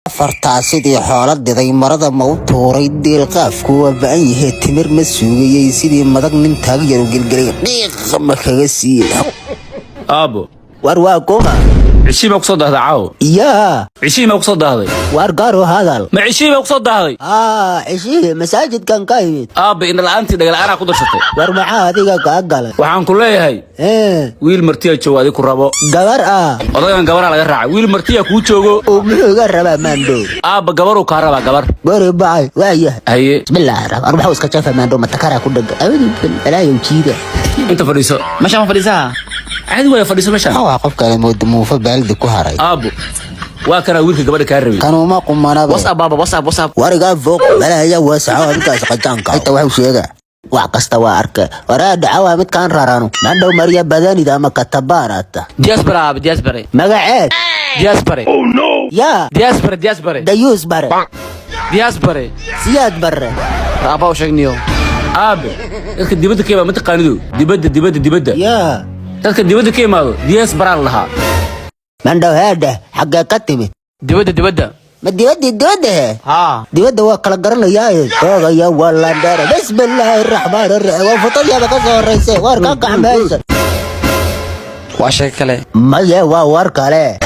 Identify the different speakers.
Speaker 1: fartaa sidii xoolo diday marada ma u tuuray deel qaafku waa baan yahay timir ma suugayay sidii madag nin taag yar u gelgelay dhiiq ma kaga siiyay
Speaker 2: ابو
Speaker 1: war waa kuma
Speaker 2: عشي ما قصد هذا عاو
Speaker 1: يا
Speaker 2: عشي ما قصد هذا
Speaker 1: war gaaro hadal
Speaker 2: ما عشي ما قصد هذا
Speaker 1: عشي مساجد كان قايد
Speaker 2: اب ان الانتي دغل انا ku darsatay
Speaker 1: war maxaa adiga ka galay
Speaker 2: waxaan ku leeyahay wiil martiya joogaadi ku rabo
Speaker 1: gabar
Speaker 2: odagan gabar laga raacay wiil martiya ku joogo
Speaker 1: oo muxuu ga rabaa maando
Speaker 2: gabar uu ka rabaa gabar
Speaker 1: bari baay waaya
Speaker 2: haye
Speaker 1: bismillaah arbax iska jafa maando matakara ku dhag awadi balaayo jiida
Speaker 2: inta fadhiiso masha ma fadhiisaa عادي ولا فديسو مشان
Speaker 1: قف كلام مو بالد ku haray
Speaker 2: ابو waa kana wiilka gabadha ka rabay
Speaker 1: kanu ma qumanaba
Speaker 2: whatsapp baba whatsapp
Speaker 1: wariga fooq balaya wasaco intaas qajanka inta wax sheega wax kasta waa arka waraad caawa mid kan rarano mandhow mariya badanida ama katabaarata diaspora magaceed diaspora oh no ya diaspora dayus bare diaspora siyaad bare aba u sheegniyo aabe dadka dibadda keeba ma taqaanido dibadda ya dadka dibadda ka imaado diaspora laha mandhow hada xagga ka timid dibadda ما ديودي ها ديودي وكلا قرن يا توغا يا ولا دار بسم الله الرحمن الرحيم وفطر يا بكا سوريسي وركا قحميس
Speaker 2: واشي كله
Speaker 1: ما يا وركا له